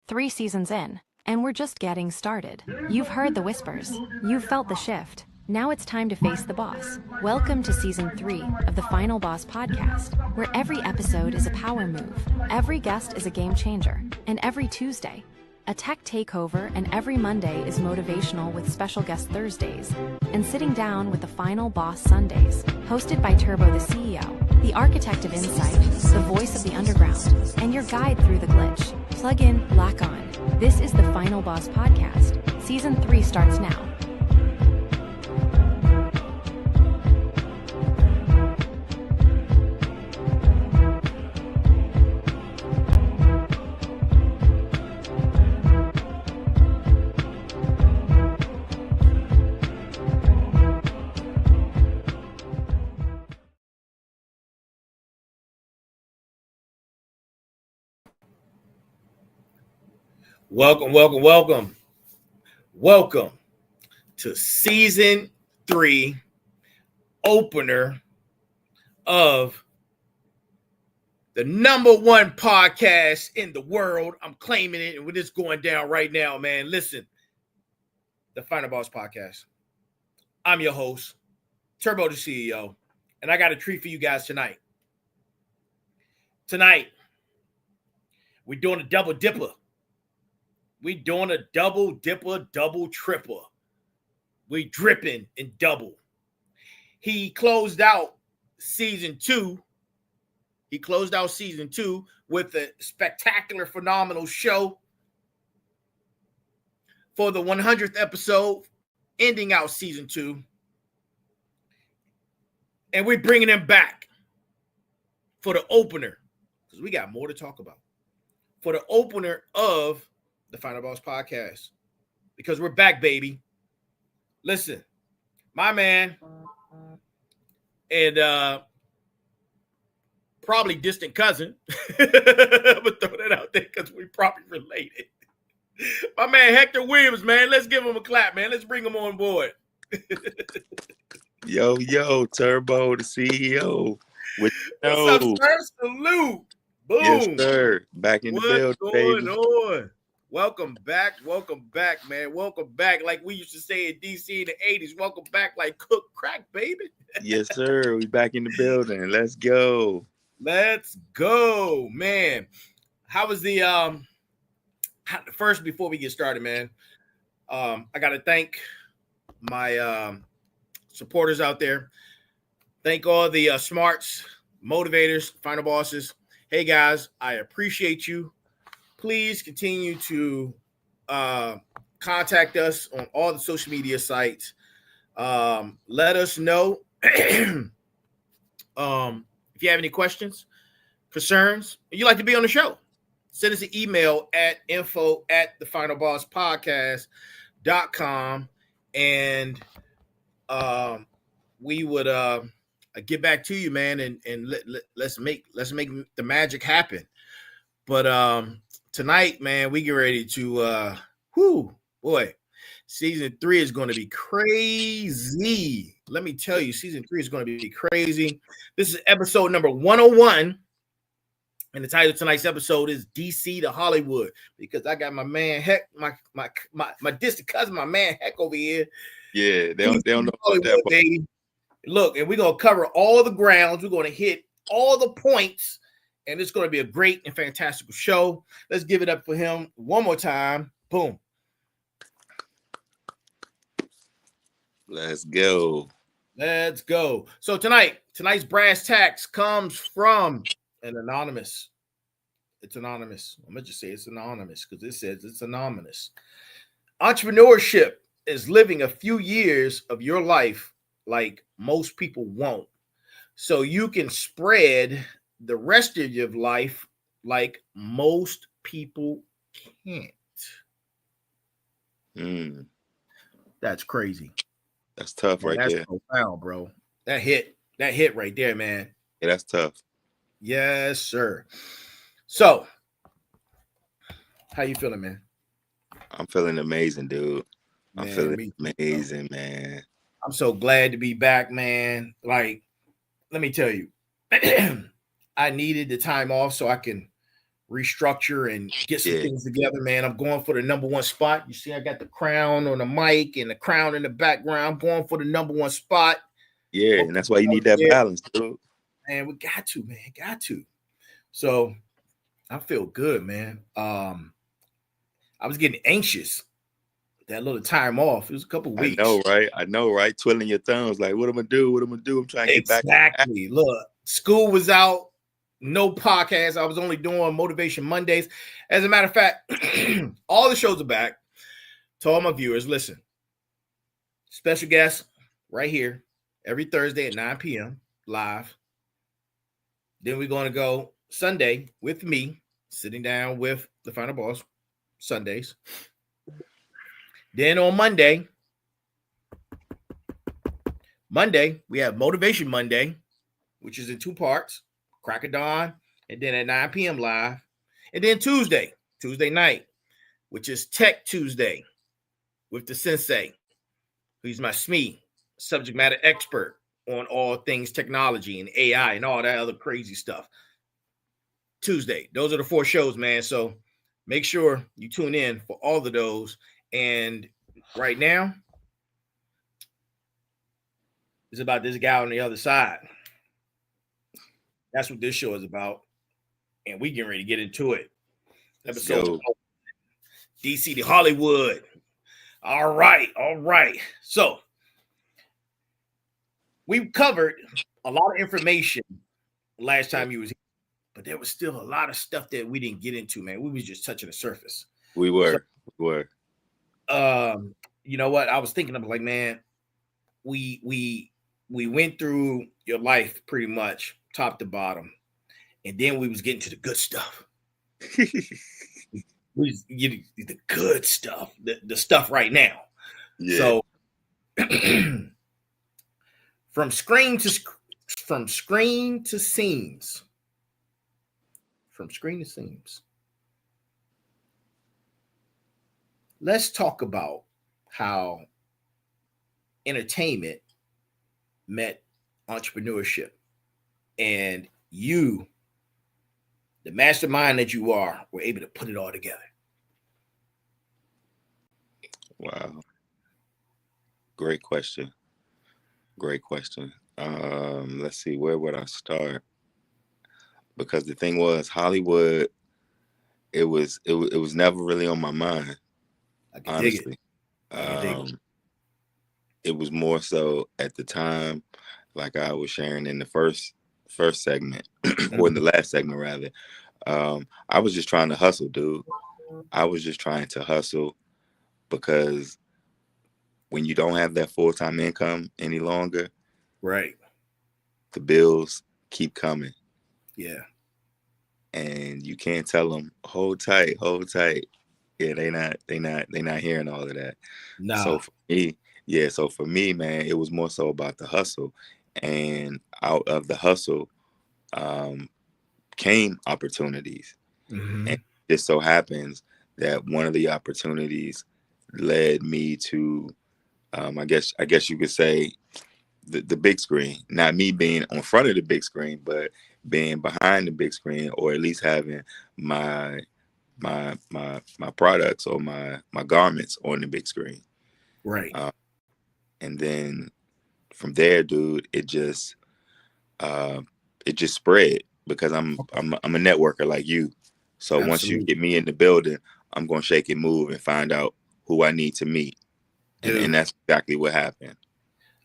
3 seasons in, and we're just getting started. You've heard the whispers. You've felt the shift. Now it's time to face the boss. Welcome to Season 3 of the Final Boss podcast, where every episode is a power move, every guest is a game changer, and every Tuesday, a tech takeover, and every Monday is motivational with special guest Thursdays, and sitting down with the Final Boss Sundays, hosted by Turbo the CEO, the architect of insight, the voice of the underground, and your guide through the glitch. Plug in, lock on. This is the Final Boss podcast. Season 3 starts now. Welcome to Season 3 opener of the #1 podcast in the world. I'm claiming it, and we're just going down right now, man. Listen, the Final Boss podcast. I'm your host, Turbo the CEO, and I got a treat for you guys tonight. Tonight, we're doing a double dipper. We doing a double dipper, double tripper. We dripping in double. He closed out season 2. He closed out season 2 with a spectacular, phenomenal show for the 100th episode, ending out season 2. And we're bringing him back for the opener, because we got more to talk about. For the opener of the Final Boss podcast, because we're back, baby. Listen, my man and probably distant cousin, I'm gonna throw that out there because we probably related. My man Hector Williams, man, let's give him a clap, man. Let's bring him on board. Yo, Turbo, the CEO. What's up, sir? Salute. Boom. Yes, sir. Back in the building, What's going on? Welcome back, man. Welcome back, like we used to say in DC in the 80s. Welcome back like cook crack, baby. Yes, sir. We back in the building. Let's go. Let's go, man. How was the first, before we get started, man? I gotta thank my supporters out there. Thank all the smarts, motivators, final bosses. Hey guys, I appreciate you. Please continue to contact us on all the social media sites. Let us know if you have any questions, concerns, and you'd like to be on the show. Send us an email at info@TheFinalBossPodcast.com, and we would get back to you, man, and let's make the magic happen. But tonight, man, we get ready to season 3 is going to be crazy. Let me tell you, season 3 is going to be crazy. This is episode number 101, and the title of tonight's episode is DC to Hollywood, because I got my man Heck, my distant cousin, my man Heck over here. Yeah, they don't know about that, baby. Look, and we're gonna cover all the grounds. We're gonna hit all the points. And it's going to be a great and fantastical show. Let's give it up for him one more time. Boom. Let's go. So tonight's brass tacks comes from an anonymous. It's anonymous. I'm going to just say it's anonymous because it says it's anonymous. Entrepreneurship is living a few years of your life like most people won't. So you can spread the rest of your life like most people can't. That's crazy. That's tough, man, right there. That's profound, bro. That hit right there, man. Yeah, that's tough. Yes, sir. So, how you feeling, man? I'm feeling amazing, dude. Man, I'm feeling amazing, man. I'm so glad to be back, man. Like, let me tell you, I needed the time off so I can restructure and get some Yeah. things together, man. I'm going for the number one spot. You see, I got the crown on the mic and the crown in the background. I'm going for the number one spot. Yeah, and that's why you need that balance, dude. Man, we got to, man. Got to. So I feel good, man. I was getting anxious. That little time off. It was a couple of weeks. I know, right? Twiddling your thumbs, like, what am I do? What am I do? I'm trying to get back. Exactly. Look, school was out. No podcast. I was only doing Motivation Mondays. As a matter of fact, all the shows are back. To all my viewers, listen. Special guest right here every Thursday at 9 p.m. live. Then we're going to go Sunday with me, sitting down with the Final Boss Sundays. Then on Monday, we have Motivation Monday, which is in 2 parts. Crack of dawn, and then at 9 p.m. live. And then Tuesday night, which is Tech Tuesday with the Sensei, who's my SME, subject matter expert on all things technology and AI and all that other crazy stuff. Tuesday. Those are the 4 shows, man. So make sure you tune in for all of those. And right now, it's about this guy on the other side. That's what this show is about. And we getting ready to get into it. Episode DC to Hollywood. All right. So we covered a lot of information last time you was here, but there was still a lot of stuff that we didn't get into, man. We was just touching the surface. We were. You know what? I was thinking of like, man, we went through your life pretty much top to bottom, and then we was getting to the good stuff. We was getting the good stuff, the stuff right now. Yeah. So from screen to scenes, let's talk about how entertainment met entrepreneurship. And you, the mastermind that you are, were able to put it all together. Wow. Great question. Let's see, where would I start? Because the thing was, Hollywood, it was never really on my mind. I can honestly. Dig it. It was more so at the time, like I was sharing in the first segment, or in the last segment rather. I was just trying to hustle, dude. I was just trying to hustle because when you don't have that full-time income any longer, right, the bills keep coming. Yeah. And you can't tell them, hold tight. Yeah, they not hearing all of that. No. So for me, man, it was more so about the hustle. And out of the hustle came opportunities. Mm-hmm. And it just so happens that one of the opportunities led me to, I guess you could say, the big screen. Not me being on front of the big screen, but being behind the big screen, or at least having my products or my garments on the big screen. Right. And then from there, dude, it just spread because I'm a networker like you. So Absolutely. Once you get me in the building, I'm gonna shake and move and find out who I need to meet. And that's exactly what happened.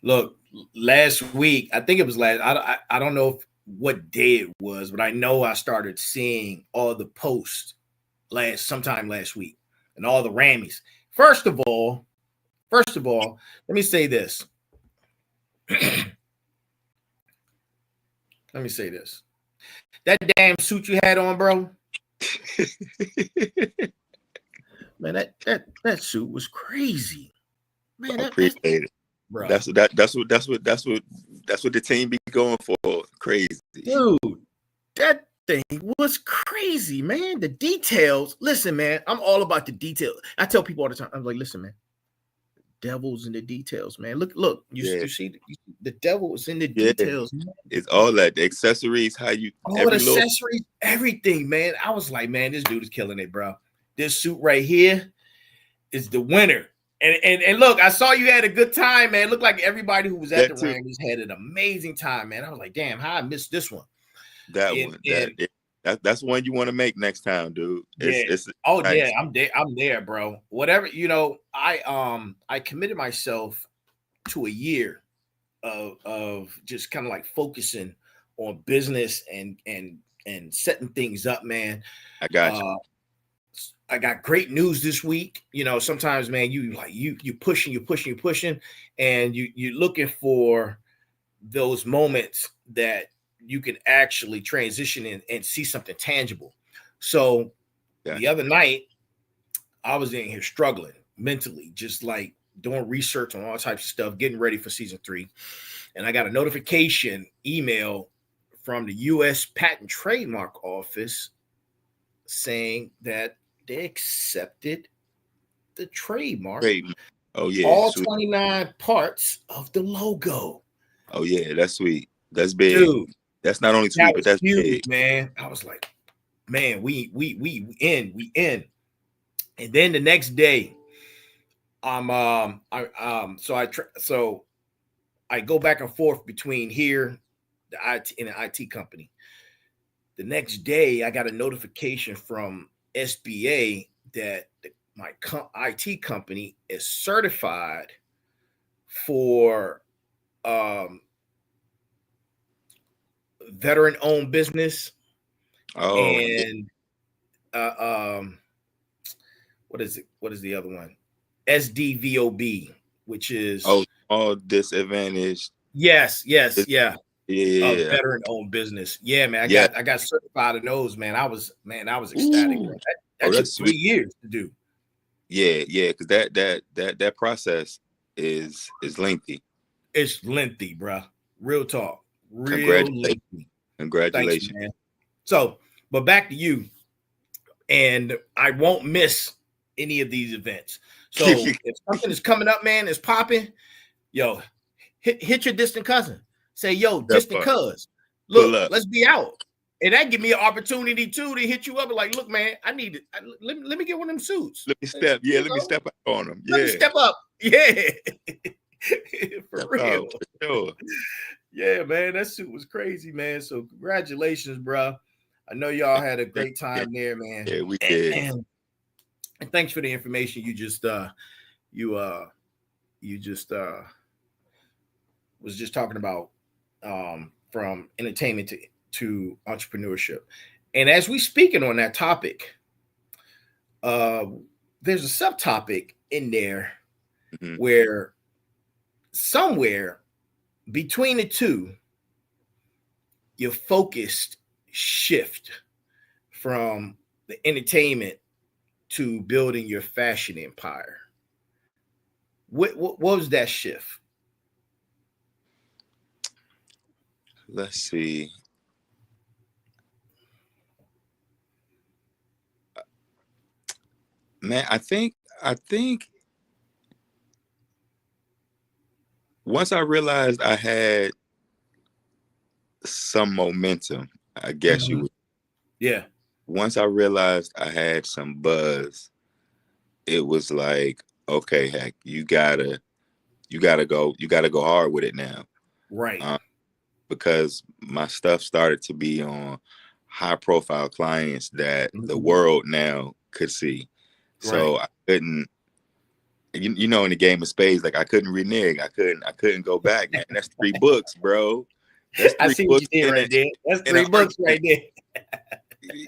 Look, last week, I think it was I don't know what day it was, but I know I started seeing all the posts sometime last week and all the Rammies. First of all, let me say this. That damn suit you had on, bro. Man, that suit was crazy. Man, I appreciate it, bro. That's what the team be going for. Crazy, dude. That thing was crazy, man. The details. Listen, man, I'm all about the details. I tell people all the time. I'm like, listen, man. devil's in the details, man. Look, you see the devil is in the Yeah. details, man. It's all that, the accessories, how you all the accessories, everything, man. I was like, man, this dude is killing it, bro. This suit right here is the winner. And look, I saw you had a good time, man. Looked like everybody who was at the ring just had an amazing time, man. I was like, damn, how I missed this one. That's one you want to make next time, dude. Nice. Yeah, I'm there, bro. Whatever, I committed myself to a year of just kind of like focusing on business and setting things up, man. I got you. I got great news this week. Sometimes, man, you pushing, and you're looking for those moments that you can actually transition in and see something tangible. So the other night, I was in here struggling mentally, just like doing research on all types of stuff, getting ready for season 3. And I got a notification email from the U.S. Patent Trademark Office saying that they accepted the trademark. Oh, yeah. All sweet. 29 parts of the logo. Oh, yeah. That's sweet. That's big. Dude, that's not only sweet, but that's huge, big. Man. I was like, man, we in. And then the next day, so I go back and forth between here, the IT and the IT company. The next day, I got a notification from SBA that my IT company is certified for veteran-owned business. Oh, and what is it? What is the other one? SDVOB, which is all disadvantaged. Yes, yeah. Veteran-owned business. Yeah, man. I got certified in those, man. I was ecstatic. That took 3 years to do. Yeah, because that process is lengthy. It's lengthy, bro. Real talk. Congratulations. Thanks, man. So, but back to you. And I won't miss any of these events. So if something is coming up, man, it's popping, yo, hit your distant cousin. Say, yo, distant cuz, look, let's be out. And that give me an opportunity too to hit you up and like, look, man, I need it. Let me get one of them suits. Let me step up on them. Yeah. Let me step up. Yeah. For real. For sure. Yeah, man, that suit was crazy, man. So congratulations, bro. I know y'all had a great time there, man. Yeah, we did. And thanks for the information you just was just talking about from entertainment to entrepreneurship. And as we speaking on that topic, there's a subtopic in there where somewhere between the two, your focused shift from the entertainment to building your fashion empire. What was that shift? Let's see. Man, I think once I realized I had some momentum, I guess you would. Yeah. Once I realized I had some buzz, it was like, okay, heck, you gotta go hard with it now. Right. Because my stuff started to be on high profile clients that the world now could see. So I couldn't, in the game of spades, like I couldn't renege. I couldn't go back, man. That's 3 books, bro. That's 3 I see what you did right there. That's 3 books right there.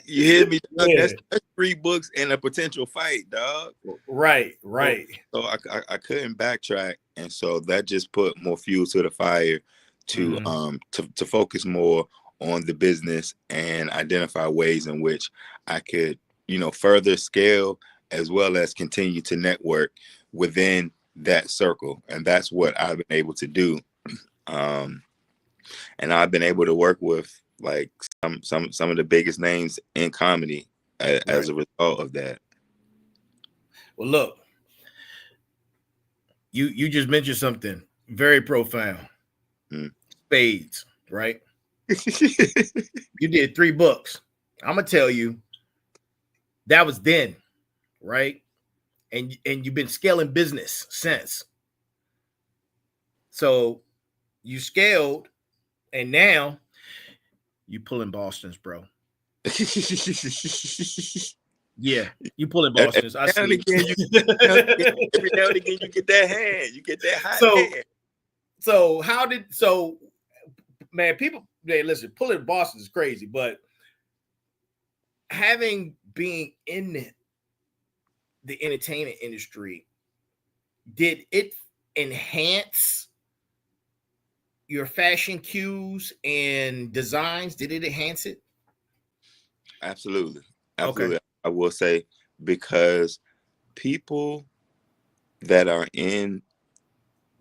You hear me? Yeah. That's 3 books and a potential fight, dog. Right. So I couldn't backtrack, and so that just put more fuel to the fire to focus more on the business and identify ways in which I could, further scale as well as continue to network within that circle. And that's what I've been able to do. And I've been able to work with like some of the biggest names in comedy as a result of that. Well, look, You just mentioned something very profound. Spades, right? You did 3 books. I'm gonna tell you that was then, right? And you've been scaling business since. So you scaled, and now you pulling Boston's, bro. Yeah, you pulling Boston's. I see. Every now and again, you get that hand. You get that hot hand. So man, people, listen, pulling Boston's is crazy, but being in the entertainment industry, did it enhance your fashion cues and designs? Did it enhance it? Absolutely. Okay. I will say, because people that are in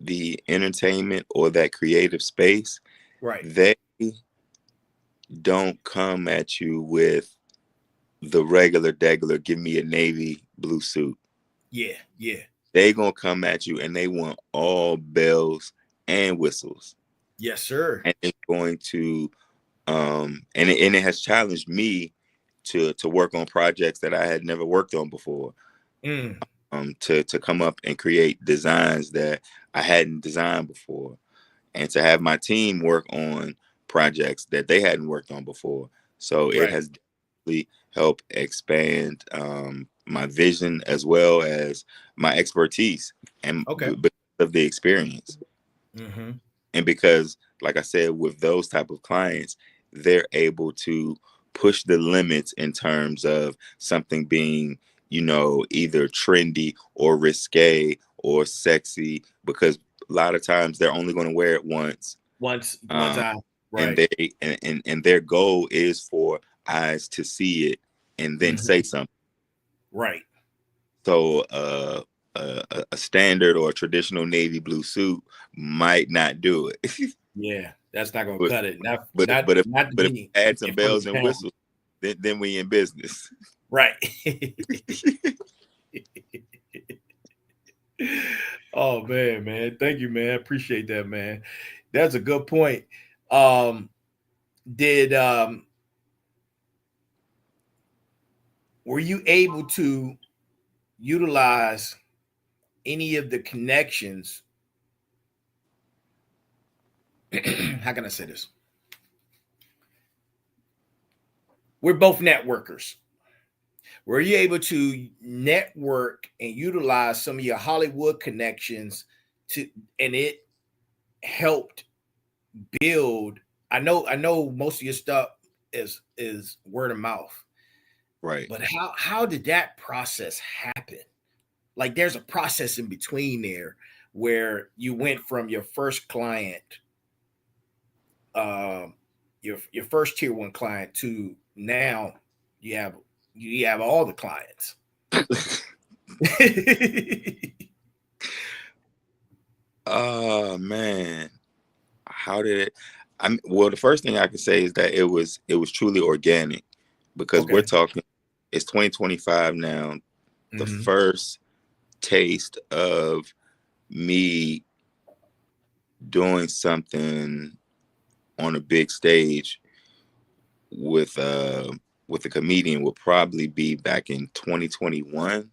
the entertainment or that creative space, right, they don't come at you with the regular degular, give me a navy blue suit. Yeah. They gonna come at you and they want all bells and whistles. Yes, sir. And it's going to and it has challenged me to work on projects that I had never worked on before. To come up and create designs that I hadn't designed before, and to have my team work on projects that they hadn't worked on before. So it has definitely helped expand my vision as well as my expertise, and because of the experience. And because, like I said, with those type of clients, they're able to push the limits in terms of something being, either trendy or risque or sexy, because a lot of times they're only going to wear it once time, right? And their goal is for eyes to see it and then say something, right? So a standard or a traditional navy blue suit might not do it. Yeah, that's not gonna cut it. But if we add some bells and whistles, then we in business. Right. Oh man. Thank you, man. Appreciate that, man. That's a good point. Were you able to utilize any of the connections? How can I say this? We're both networkers. Were you able to network and utilize some of your Hollywood connections and it helped build? I know most of your stuff is word of mouth. Right. But how did that process happen? Like, there's a process in between there where you went from your first client, your first tier 1 client, to now you have all the clients. Oh man, how did it? Well, the first thing I can say is that it was truly organic, because we're talking, it's 2025 now. The first taste of me doing something on a big stage with a comedian will probably be back in 2021,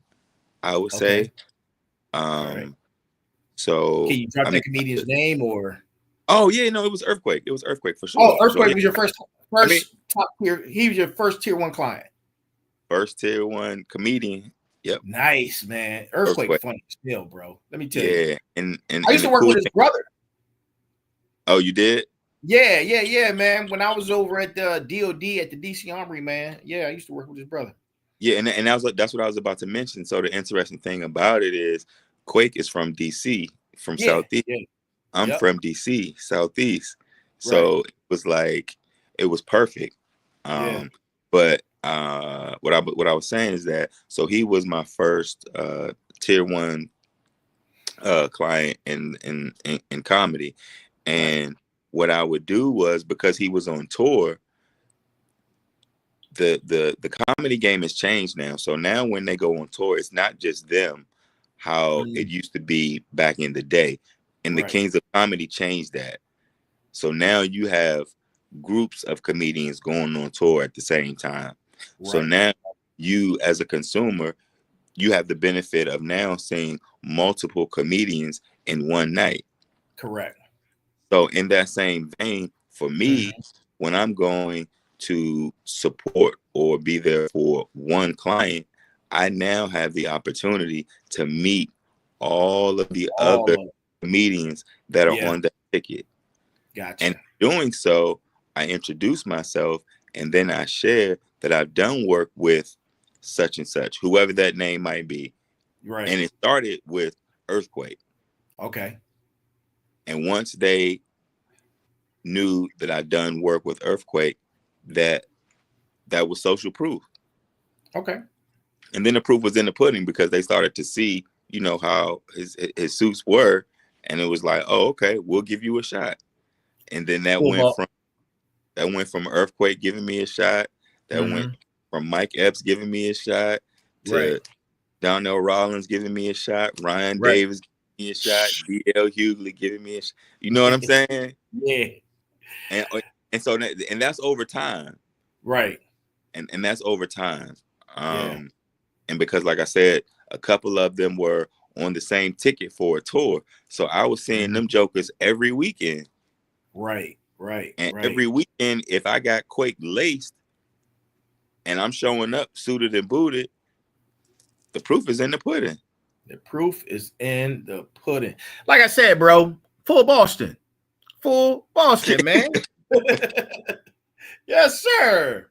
I would say. So can you drop that comedian's name? Or oh yeah, no, it was Earthquake. It was Earthquake for sure. Oh, Earthquake was your first top tier. He was your first tier 1 client. First tier 1 comedian. Yep. Nice, man. Earthquake funny still, bro. Let me tell you. Yeah, and I used to work with his brother. Oh, you did? Yeah, man. When I was over at the DOD at the DC Armory, man. Yeah, I used to work with his brother. Yeah, and that's what I was about to mention. So the interesting thing about it is Quake is from DC, from Southeast. Yeah. I'm from DC, Southeast. So it was like, it was perfect. But what I was saying is that, so he was my first tier 1 client in comedy. And what I would do was, because he was on tour, the comedy game has changed now. So now when they go on tour, it's not just them how it used to be back in the day. And the Kings of Comedy changed that. So now you have groups of comedians going on tour at the same time. So now you, as a consumer, you have the benefit of now seeing multiple comedians in one night. Correct. So in that same vein, for me, when I'm going to support or be there for one client, I now have the opportunity to meet all of the other comedians that are on that ticket. Gotcha. And doing so, I introduce myself, and then I share that I've done work with such and such, whoever that name might be. Right. And it started with Earthquake. Okay. And once they knew that I'd done work with Earthquake, that was social proof. Okay. And then the proof was in the pudding, because they started to see, you know, how his suits were, and it was like, oh, okay, we'll give you a shot. And then that went from Earthquake giving me a shot, that went from Mike Epps giving me a shot, to Donnell Rawlings giving me a shot, Ryan Davis giving me a shot, D.L. Hughley giving me a shot. You know what I'm saying? Yeah. And so that's over time. Right. And that's over time. And because, like I said, a couple of them were on the same ticket for a tour. So I was seeing them jokers every weekend. Right. And every weekend, if I got Quake laced and I'm showing up suited and booted, the proof is in the pudding. The proof is in the pudding. Like I said, bro, full Boston, man. Yes, sir.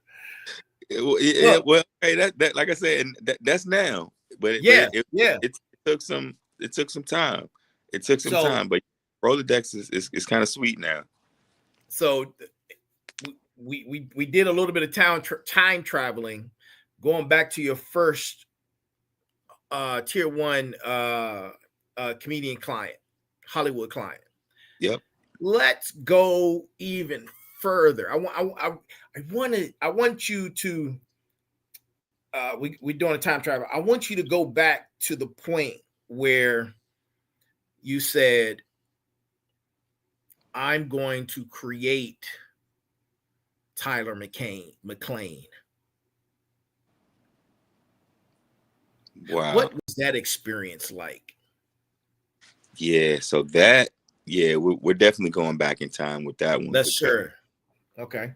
Well, hey, that like I said, that's now. But it took some time. It took some time, but Rolodex is kind of sweet now. So we did a little bit of time traveling, going back to your first tier 1 comedian client, Hollywood client. Yep. Let's go even further. I want you to we're doing a time travel. I want you to go back to the point where you said, I'm going to create Tyler McLane. Wow. What was that experience like? Yeah, so we're definitely going back in time with that one. That's sure. Okay.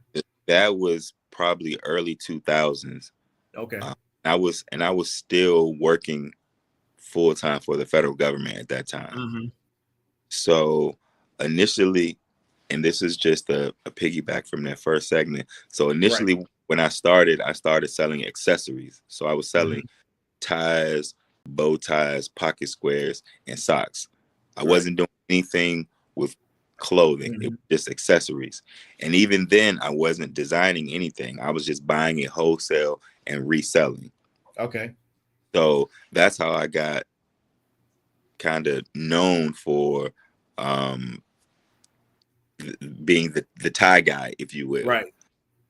That was probably early 2000s. Okay. I was still working full time for the federal government at that time. So initially, and this is just a piggyback from that first segment. So initially, when I started selling accessories. So I was selling ties, bow ties, pocket squares, and socks. I wasn't doing anything with clothing. It was just accessories. And even then, I wasn't designing anything. I was just buying it wholesale and reselling. Okay. So that's how I got kind of known for being the tie guy, if you will. Right.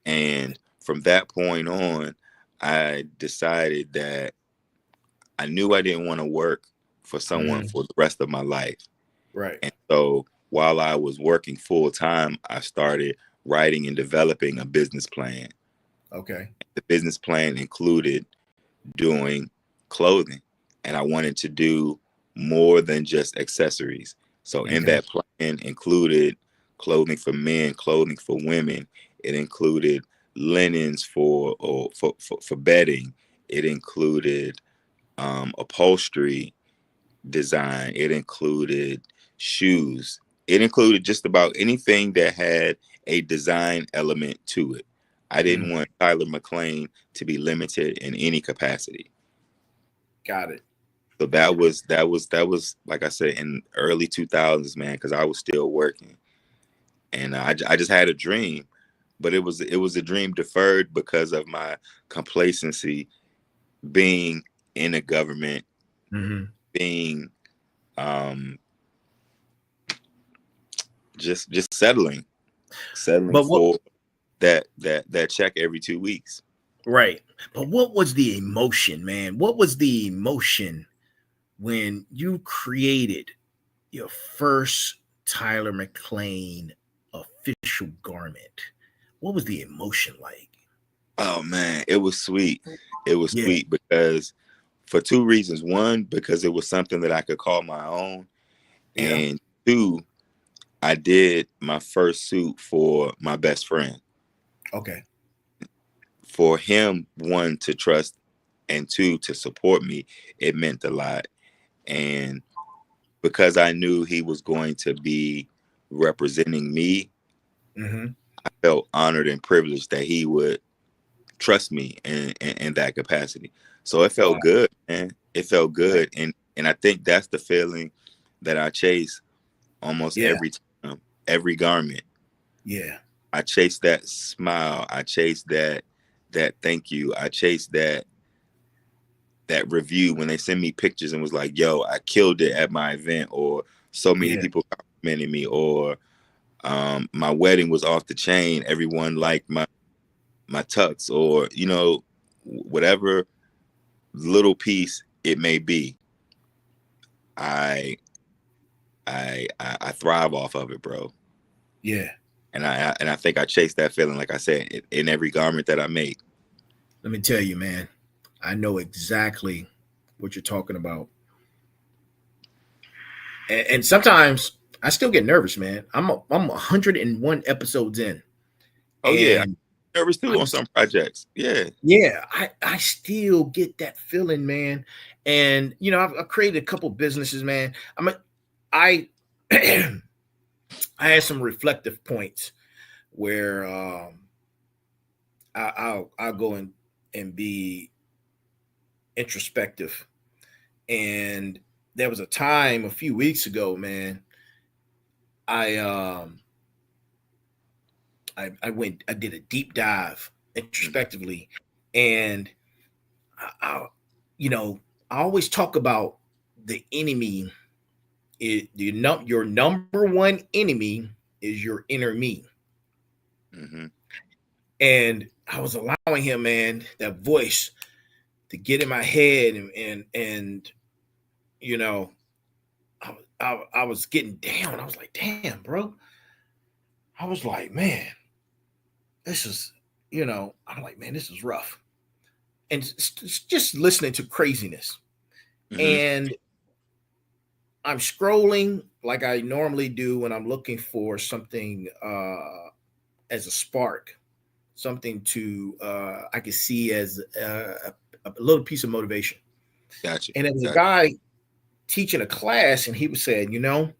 And from that point on, I decided that I knew I didn't want to work for someone for the rest of my life. Right. And so while I was working full time, I started writing and developing a business plan. Okay. The business plan included doing clothing, and I wanted to do more than just accessories. So in that plan included clothing for men, clothing for women. It included linens for bedding. It included upholstery design. It included shoes. It included just about anything that had a design element to it. I didn't want Tyler McLane to be limited in any capacity. Got it. So that was like I said, in early 2000s, man, because I was still working, and I just had a dream, but it was a dream deferred because of my complacency, being in a government, being just settling for that check every 2 weeks. Right. But what was the emotion, man? What was the emotion when you created your first Tyler McLane official garment, what was the emotion like? Oh man, it was sweet. It was Yeah. sweet because for two reasons. One, because it was something that I could call my own. Yeah. And two, I did my first suit for my best friend. Okay. For him, one, to trust, and two, to support me, it meant a lot. And because I knew he was going to be representing me, I felt honored and privileged that he would trust me in that capacity. So it felt good, man. It felt good. And I think that's the feeling that I chase almost every time, every garment. Yeah. I chase that smile. I chase that thank you. I chase that review when they send me pictures and was like, yo, I killed it at my event, or so many people complimented me, or my wedding was off the chain. Everyone liked my tux, or, you know, whatever little piece it may be. I thrive off of it, bro. Yeah. And I think I chase that feeling, like I said, in every garment that I make. Let me tell you, man, I know exactly what you're talking about. And sometimes I still get nervous, man. I'm 101 episodes in. Oh, yeah. I'm nervous too on some projects. Yeah. Yeah. I still get that feeling, man. And, you know, I've created a couple businesses, man. I had some reflective points where I'll go and be introspective. And there was a time a few weeks ago, man, I did a deep dive introspectively, and I always talk about the enemy. Your number one enemy is your inner me. And I was allowing him, man, that voice to get in my head, and you know, I was getting down. I was like, damn, bro. I was like, man, this is, I'm like, man, this is rough. And just listening to craziness. And I'm scrolling like I normally do when I'm looking for something as a spark, something to I can see as a little piece of motivation. Gotcha. And there was a guy teaching a class, and he was saying, and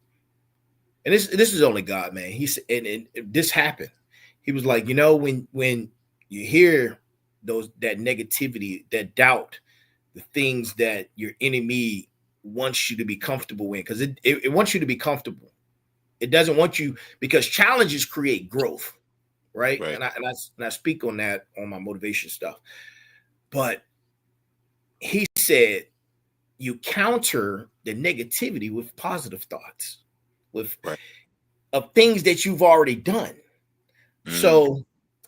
this is only God, man. He said, and this happened. He was like, when you hear that negativity, that doubt, the things that your enemy wants you to be comfortable in, because it wants you to be comfortable. It doesn't want you, because challenges create growth, right? And I speak on that on my motivation stuff. But he said you counter the negativity with positive thoughts, with of things that you've already done. So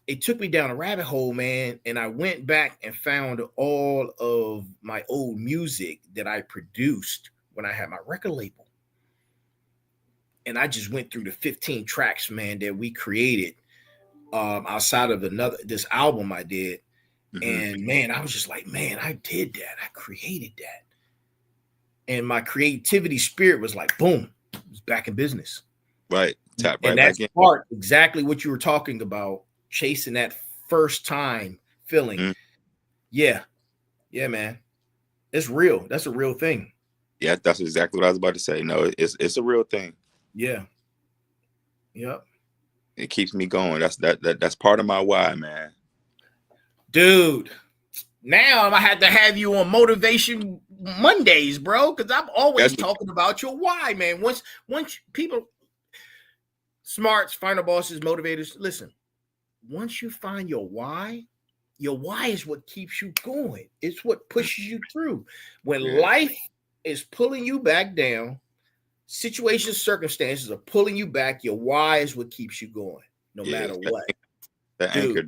it took me down a rabbit hole, man. And I went back and found all of my old music that I produced when I had my record label. And I just went through the 15 tracks, man, that we created outside of this album I did. And man, I was just like, man, I did that. I created that. And my creativity spirit was like, boom, it was back in business. Right. Tap right and back that's in. part exactly what you were talking about, chasing that first time feeling. Yeah, man. It's real. That's a real thing. Yeah, that's exactly what I was about to say. No, it's a real thing. Yeah. Yep. It keeps me going. That's part of my why, man. Dude, now I had to have you on Motivation Mondays, bro, because I'm always talking about your why, man. Once people, smarts, final bosses, motivators, listen, once you find your why is what keeps you going. It's what pushes you through. When life is pulling you back down, situations, circumstances are pulling you back, your why is what keeps you going, no matter what. The anchor.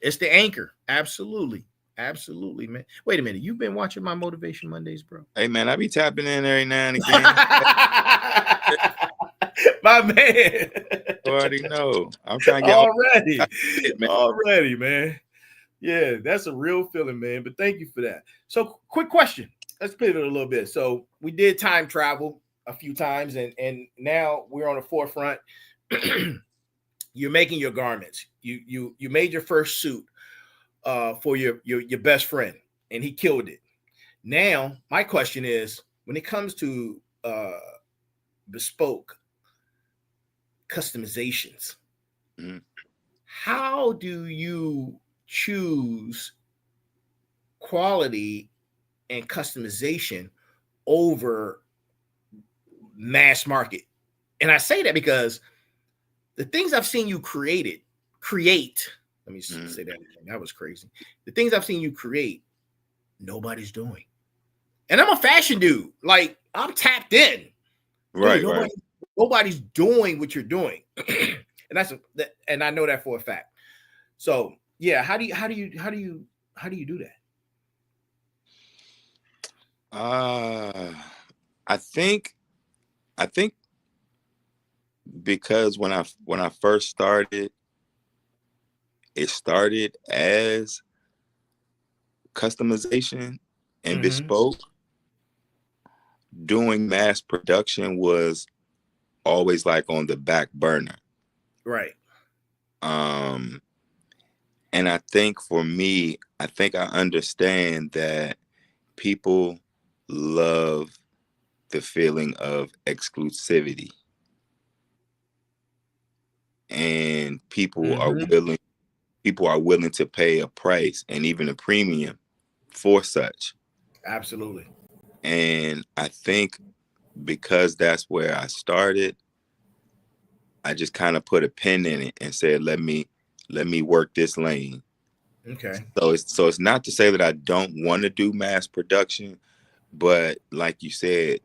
It's the anchor. Absolutely. Absolutely, man. Wait a minute. You've been watching my Motivation Mondays, bro? Hey, man, I be tapping in every now and again. My man. You already know. I'm trying to get already, man. Yeah, that's a real feeling, man. But thank you for that. So, quick question. Let's pivot a little bit. So, we did time travel a few times, and now we're on the forefront. You're making your garments. You made your first suit for your best friend, and he killed it. Now, my question is, when it comes to bespoke customizations, how do you choose quality and customization over mass market? And I say that because the things I've seen you create, let me say that again. That was crazy. The things I've seen you create, nobody's doing. And I'm a fashion dude. Like, I'm tapped in. Right, dude, nobody's doing what you're doing. And I know that for a fact. So yeah, how do you do that? I think because when I first started, it started as customization and bespoke. Doing mass production was always like on the back burner. Right. And I think for me, I understand that people love the feeling of exclusivity. And people are willing to pay a price and even a premium for such. Absolutely. And I think because that's where I started, I just kind of put a pin in it and said, let me work this lane. Okay. So it's not to say that I don't want to do mass production, but like you said,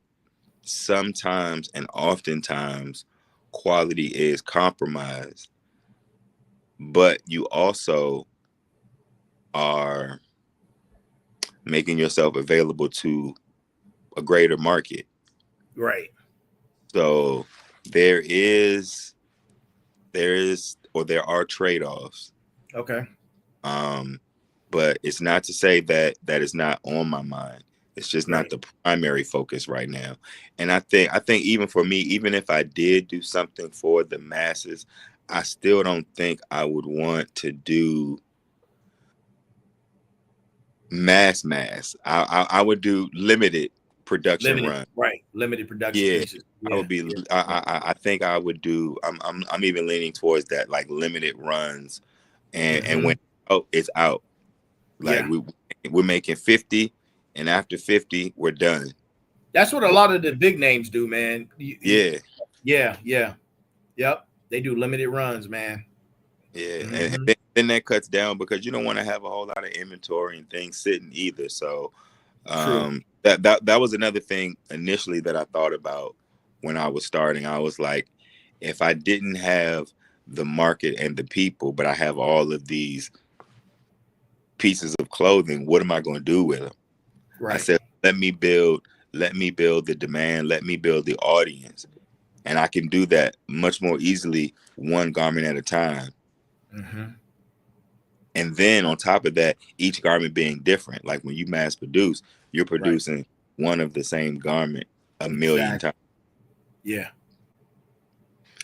sometimes and oftentimes quality is compromised. But you also are making yourself available to a greater market. Right. So there are trade-offs. Okay. But it's not to say that it's not on my mind. It's just not the primary focus right now. And I think even for me, even if I did do something for the masses, I still don't think I would want to do mass. I would do limited production run. Right. Limited production pieces. Yeah. I would be I think I would do I'm even leaning towards that, like limited runs, and when it's out. Like we're making 50, and after 50, we're done. That's what a lot of the big names do, man. Yep. They do limited runs, man. Yeah, and then that cuts down because you don't want to have a whole lot of inventory and things sitting either. So that was another thing initially that I thought about when I was starting. I was like, if I didn't have the market and the people, but I have all of these pieces of clothing, what am I going to do with them? Right. I said, let me build the demand, let me build the audience, and I can do that much more easily, one garment at a time. And then on top of that, each garment being different. Like when you mass produce, you're producing one of the same garment a million times. Yeah.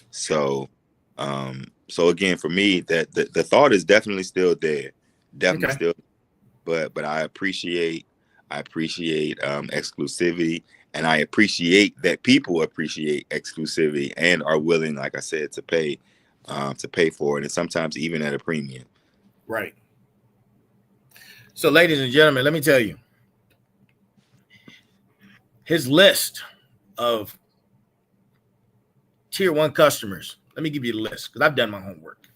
So again, for me, that the thought is definitely still there, still, but I appreciate exclusivity, and I appreciate that people appreciate exclusivity and are willing, like I said, to pay for it, and sometimes even at a premium. Right. So, ladies and gentlemen, let me tell you, his list of tier 1 customers. Let me give you the list because I've done my homework.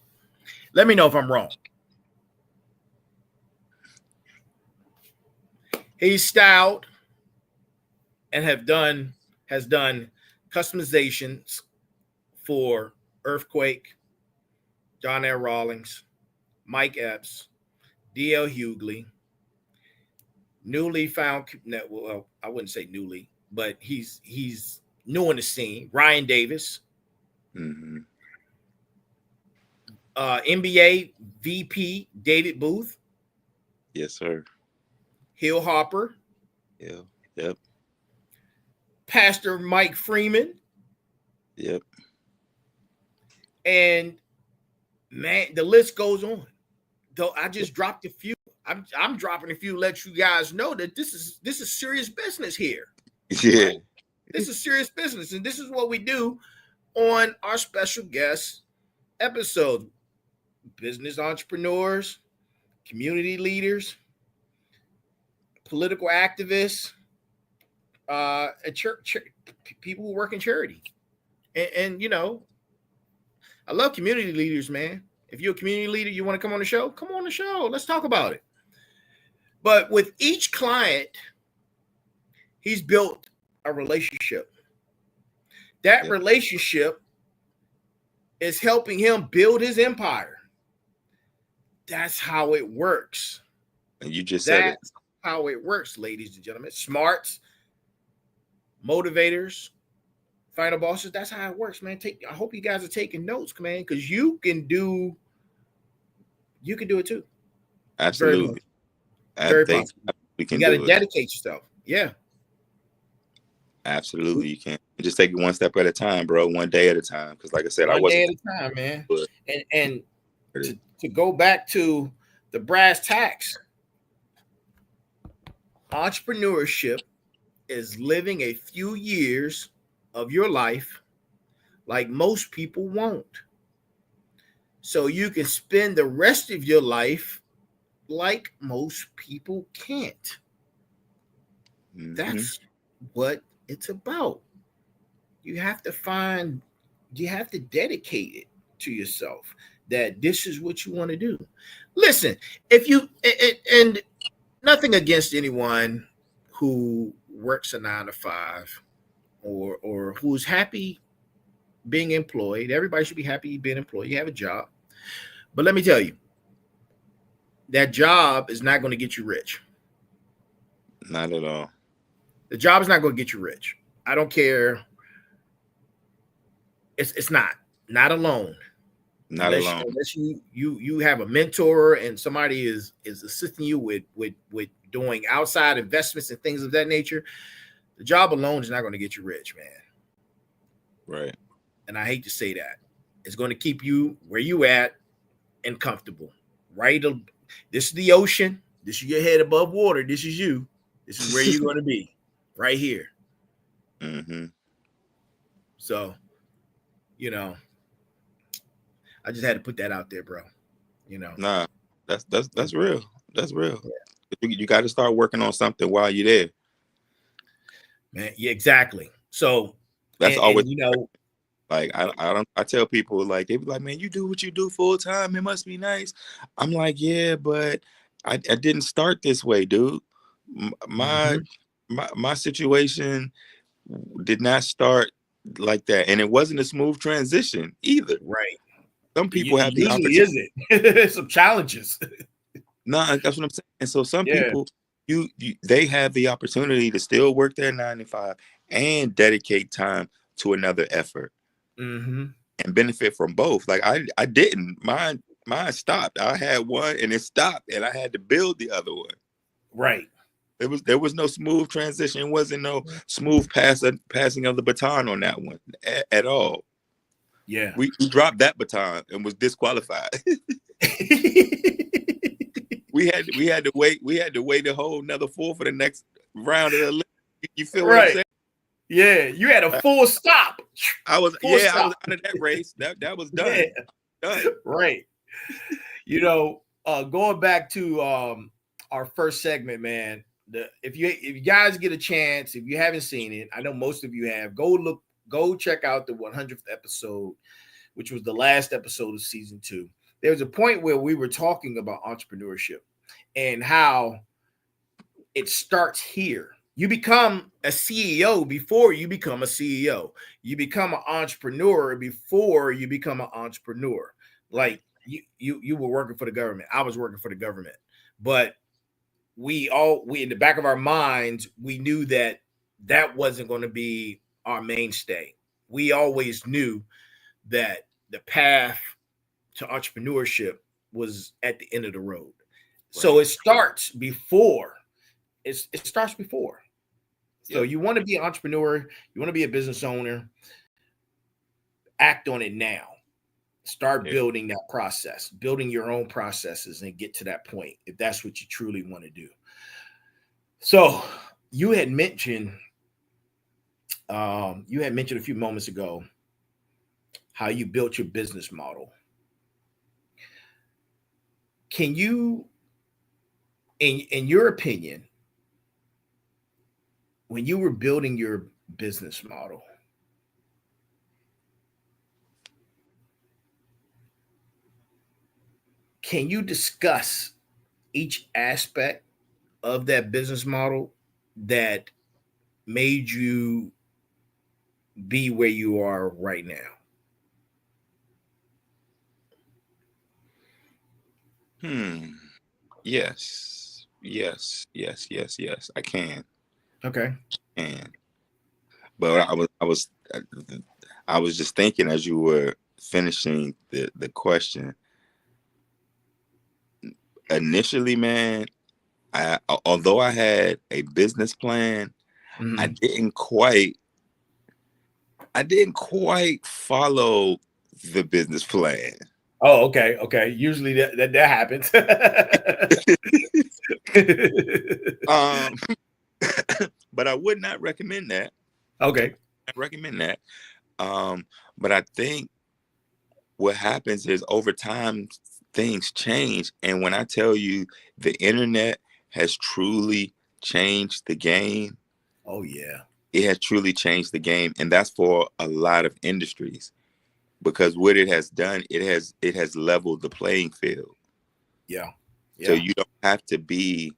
Let me know if I'm wrong. He's styled and has done customizations for Earthquake, Donnell Rawlings, Mike Epps, D.L. Hughley, newly found. Well, I wouldn't say newly, but he's new in the scene. Ryan Davis, NBA VP David Booth. Yes, sir. Hill Harper. Yeah. Yep. Pastor Mike Freeman. Yep. And man, the list goes on. Though I just dropped a few. I'm dropping a few to let you guys know that this is serious business here. Yeah. Right? This is serious business, and this is what we do on our special guest episode. Business entrepreneurs, community leaders, political activists, people who work in charity. And you know, I love community leaders, man. If you're a community leader, you want to come on the show, come on the show. Let's talk about it. But with each client, he's built a relationship. That relationship is helping him build his empire. That's how it works. And you just said That's how it works, ladies and gentlemen. Smarts, motivators, final bosses. That's how it works, man. I hope you guys are taking notes, man, because you can do it too. Absolutely. Very possible. We can you got to do dedicate yourself. Yeah. Absolutely, you can. Just take it one step at a time, bro. One day at a time. Because, like I said, one day at a time, man. And to go back to the brass tacks, entrepreneurship is living a few years of your life like most people won't. So you can spend the rest of your life like most people can't. Mm-hmm. That's what it's about. You have to dedicate it to yourself that this is what you want to do. Listen, if you, and nothing against anyone who works a 9-to-5 or who's happy being employed. Everybody should be happy being employed. You have a job. But let me tell you, that job is not going to get you rich. Not at all. The job is not going to get you rich. I don't care. It's not alone. Unless you have a mentor and somebody is assisting you with doing outside investments and things of that nature. The job alone is not going to get you rich, man. Right. And I hate to say that. It's going to keep you where you at and comfortable. Right? This is the ocean. This is your head above water. This is you. This is where you're going to be. Right here. Mm-hmm. So, you know, I just had to put that out there, bro. You know. Nah, that's real. That's real. Yeah. You got to start working on something while you're there. Man, yeah, exactly. So that's always, you know, like I tell people, like, they be like, man, you do what you do full time. It must be nice. I'm like, yeah, but I didn't start this way, dude. My situation did not start like that, and it wasn't a smooth transition either. Right. Some people have the opportunity. Is it? Some challenges. Nah, that's what I'm saying. And so some people, they have the opportunity to still work their 9-to-5 and dedicate time to another effort and benefit from both. Like I didn't. Mine stopped. I had one and it stopped, and I had to build the other one. Right. There was no smooth transition. It wasn't no smooth passing of the baton on that one at all. Yeah, we dropped that baton and was disqualified. we had to wait a whole another 4 for the next round of the league. You feel what I'm saying? Yeah, you had a full stop. I was out of that race. That was done. Yeah. Done. Right. You know, going back to our first segment, man. If you guys get a chance, if you haven't seen it, I know most of you have. Go check out the 100th episode, which was the last episode of season 2. There was a point where we were talking about entrepreneurship and how it starts here. You become a CEO before you become a CEO. You become an entrepreneur before you become an entrepreneur. Like you were working for the government. I was working for the government. But we in the back of our minds, we knew that wasn't going to be our mainstay. We always knew that the path to entrepreneurship was at the end of the road. Right. So it starts before. It starts before. So you want to be an entrepreneur, you want to be a business owner, act on it now. Start building that process, building your own processes, and get to that point if that's what you truly want to do. So you had mentioned a few moments ago how you built your business model. Can you, in your opinion, when you were building your business model, can you discuss each aspect of that business model that made you be where you are right now? Yes. I can. Okay. But I was just thinking as you were finishing the question. Initially, man, although I had a business plan, I didn't quite follow the business plan. Oh, okay. Usually that happens. But I would not recommend that. Okay. I recommend that. But I think what happens is over time things change. And when I tell you the internet has truly changed the game. Oh yeah. It has truly changed the game. And that's for a lot of industries. Because what it has done, it has leveled the playing field. Yeah. So you don't have to be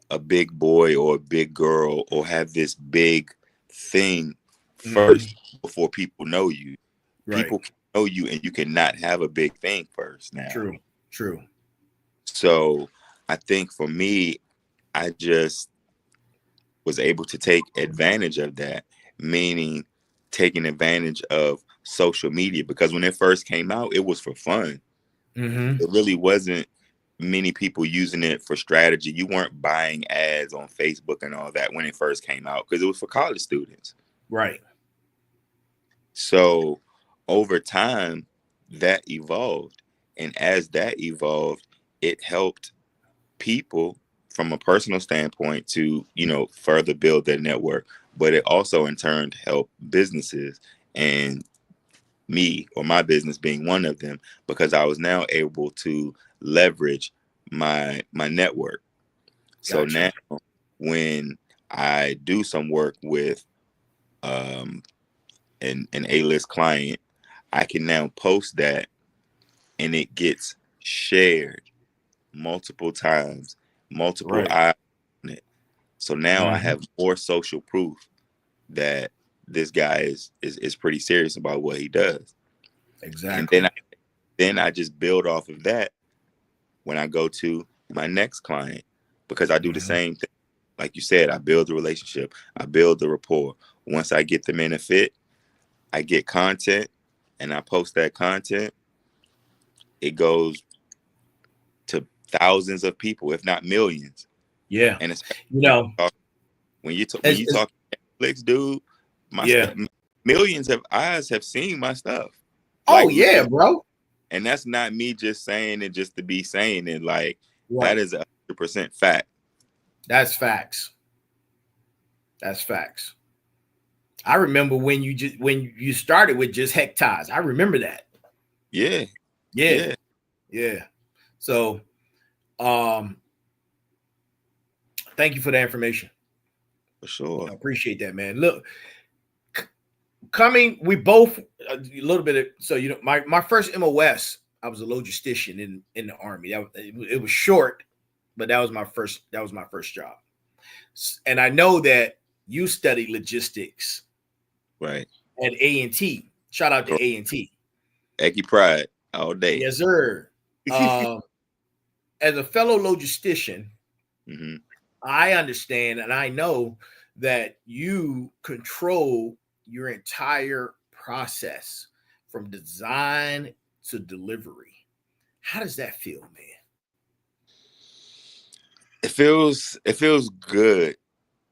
a big boy or a big girl or have this big thing first before people know you. Right. People can know you and you cannot have a big thing first now. True. So I think for me, I just was able to take advantage of that, meaning taking advantage of social media, because when it first came out, it was for fun. It really wasn't many people using it for strategy. You weren't buying ads on Facebook and all that when it first came out because it was for college students. Right. So over time, that evolved. And as that evolved, it helped people from a personal standpoint to, further build their network. But it also in turn helped businesses, and me or my business being one of them, because I was now able to leverage my network. Gotcha. So now when I do some work with an A-list client, I can now post that and it gets shared multiple times, multiple eyes on it. So now I have more social proof that this guy is pretty serious about what he does. Exactly. And then I just build off of that when I go to my next client, because I do the same thing. Like you said, I build the relationship, I build the rapport. Once I get them in a fit, I get content and I post that content. It goes to thousands of people, if not millions. Yeah. And it's, when you talk Netflix, dude, stuff, millions of eyes have seen my stuff. Oh, like, bro. And that's not me just saying it just to be saying it. Like, that is 100% fact. That's facts. I remember when you started with just hectares. I remember that. Yeah. So, thank you for that information. For sure. I appreciate that, man. Look, we both a little bit of, so my first MOS, I was a logistician in the Army. It was short, but that was my first job. And I know that you studied logistics, right, at A&T. Shout out to A&T. Eggy Pride all day. Yes, sir. As a fellow logistician, Mm-hmm. I understand and I know that you control your entire process from design to delivery. How does that feel, man? It feels good.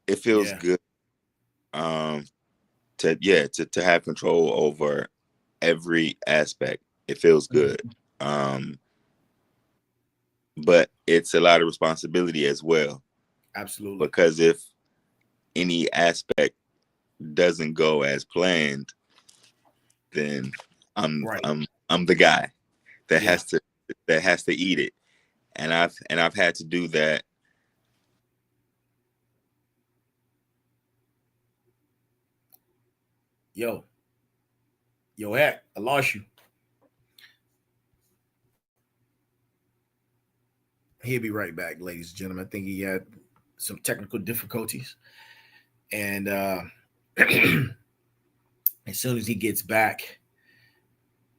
It feels Yeah. good. To have control over every aspect. It feels good. But it's a lot of responsibility as well. Absolutely. Because if any aspect doesn't go as planned, then I'm the guy that has to eat it. And I've had to do that. Yo, Heck, I lost you. He'll be right back, ladies and gentlemen. I think he had some technical difficulties. And as soon as he gets back,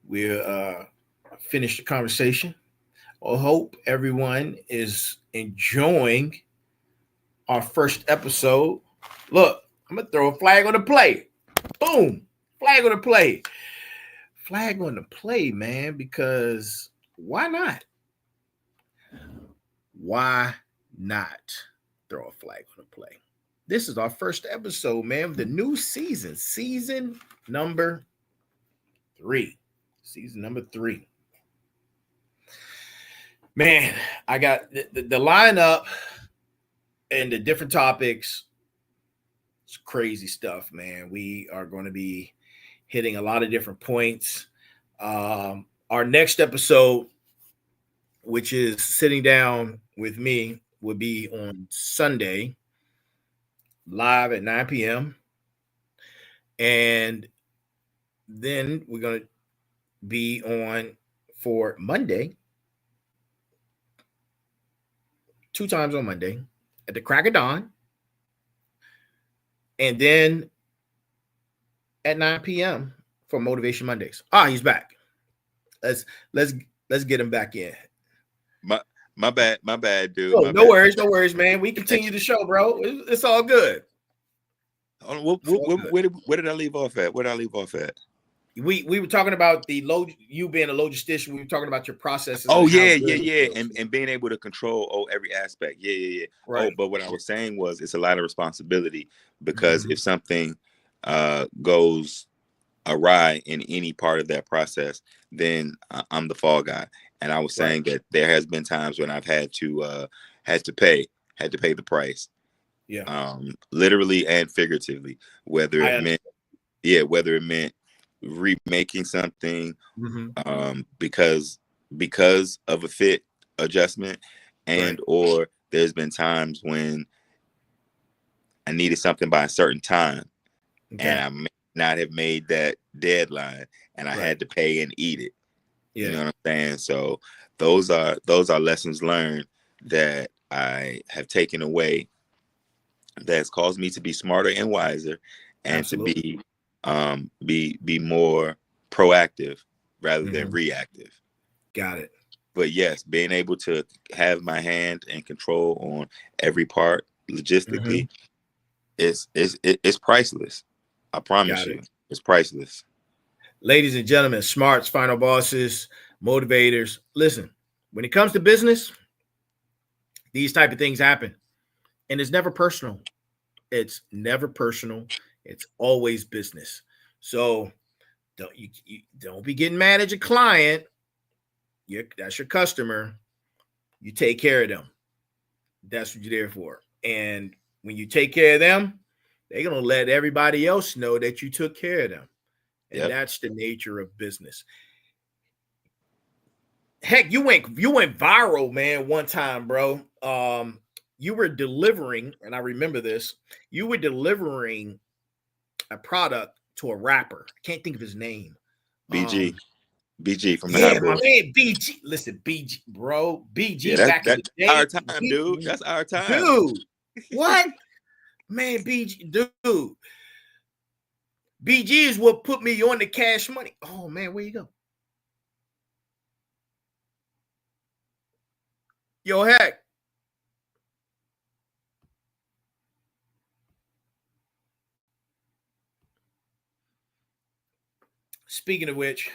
we'll finish the conversation. I hope everyone is enjoying our first episode. Look, I'm going to throw a flag on the play. Boom. Flag on the play. Flag on the play, man, because why not? Why not throw a flag on the play? This is our first episode, man, of the new season. Season number 3. Season number 3. Man, I got the lineup and the different topics. It's crazy stuff, man. We are going to be hitting a lot of different points. Our next episode, which is sitting down with me, will be on Sunday, live at 9 p.m. And then we're going to be on for Monday, 2 times on Monday at the crack of dawn. And then at 9 p.m. for Motivation Mondays. He's back. Let's get him back in. My bad, dude. Oh, no worries, man. We continue the show, bro. It's all good. Where did I leave off at? We were talking about you being a logistician. We were talking about your processes. Yeah. And being able to control every aspect. Yeah. Right. But what I was saying was it's a lot of responsibility because if something goes awry in any part of that process, then I'm the fall guy. And I was saying that there has been times when I've had to pay the price. Yeah. Literally and figuratively, whether it meant remaking something because of a fit adjustment, and or there's been times when I needed something by a certain time and I may not have made that deadline and I had to pay and eat it. You know what I'm saying? So those are lessons learned that I have taken away that's caused me to be smarter and wiser and to be more proactive rather than reactive. Got it. But yes, being able to have my hand and control on every part logistically is priceless. I promise you, it's priceless. Ladies and gentlemen, smarts, final bosses, motivators, listen, when it comes to business, these type of things happen. And it's never personal. It's never personal. It's always business. So don't be getting mad at your client. That's your customer. You take care of them. That's what you're there for. And when you take care of them, they're going to let everybody else know that you took care of them. And that's the nature of business. Heck, you went viral, man, one time, bro. You were delivering, and I remember this, you were delivering a product to a rapper. I can't think of his name. BG from the High my man BG. Listen, BG, bro. BG back in the day. Our time, dude. That's our time. Dude, what? Man, BG, dude. BG is what put me on the Cash Money. Oh, man, where you go? Yo, Heck. speaking of which,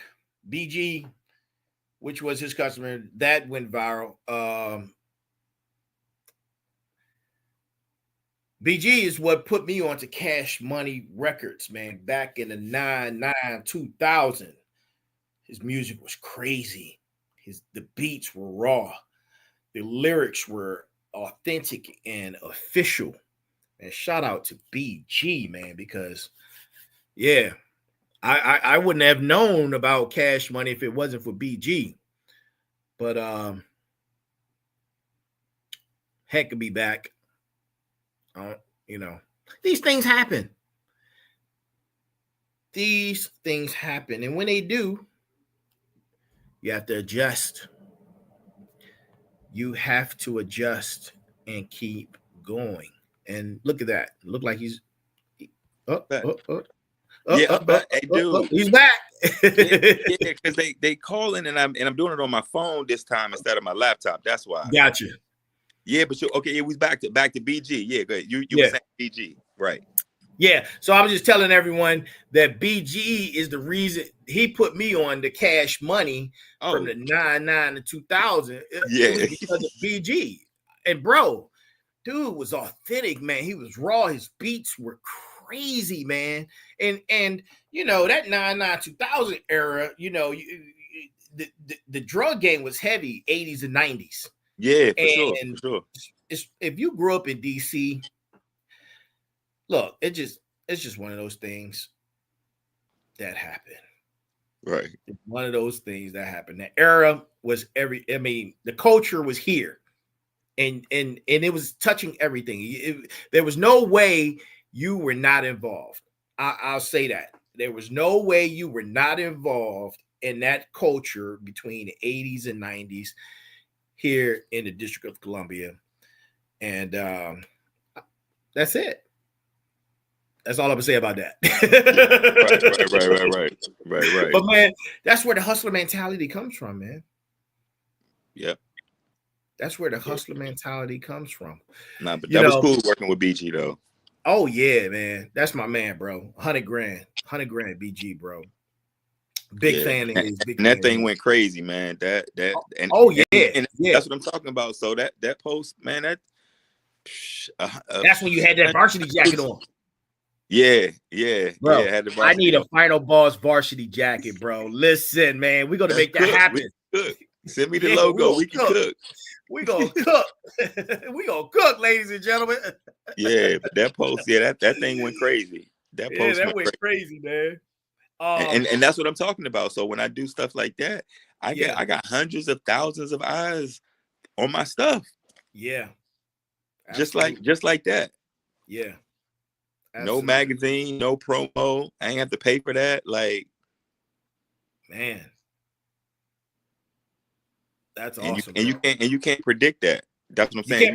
BG, which was his customer, that went viral. BG is what put me onto Cash Money Records, man, back in the 2000. His music was crazy. The beats were raw. The lyrics were authentic and official. And shout out to BG, man, because yeah, I wouldn't have known about Cash Money if it wasn't for BG. But Heck could be back. These things happen. These things happen. And when they do, you have to adjust. You have to adjust and keep going. And look at that. Look like he's Hey, dude. He's back. Yeah, because they calling and I'm doing it on my phone this time instead of my laptop. That's why. Gotcha. Yeah, but it was back to BG. Yeah, go ahead. You were saying BG, right? Yeah. So I was just telling everyone that BG is the reason he put me on the Cash Money from the 99 to 2000. It was because of BG. And bro, dude was authentic, man. He was raw. His beats were crazy, man. And that 99 2000 era, the drug game was heavy, 80s and 90s. Yeah, for sure. If you grew up in DC, look, it's just one of those things that happen. Right. It's one of those things that happened. The era was the culture was here. And it was touching everything. There was no way you were not involved. I'll say that. There was no way you were not involved in that culture between the 80s and 90s here in the District of Columbia. And that's it. That's all I'm gonna say about that. Right. But man, that's where the hustler mentality comes from, man. Yep. That's where the hustler mentality comes from. Nah, but that was cool working with BG though. Oh yeah, man. That's my man, bro. $100 grand BG, bro. Big fan of his. And that thing went crazy, man. And that's what I'm talking about. So that post, man, that's when you had that varsity jacket on. Yeah, bro. Had the I need a Final Boss varsity jacket, bro. Listen, man, we're gonna make that happen. Send me the logo. We can cook. We're gonna cook. We're gonna cook, ladies and gentlemen. Yeah, but that post, that thing went crazy. That post went crazy, man. And that's what I'm talking about. So when I do stuff like that, I got hundreds of thousands of eyes on my stuff. Yeah. Absolutely. Just like that. Yeah. Absolutely. No magazine, no promo. I ain't have to pay for that. Like, man. That's awesome. And you can't predict that. That's what I'm saying. You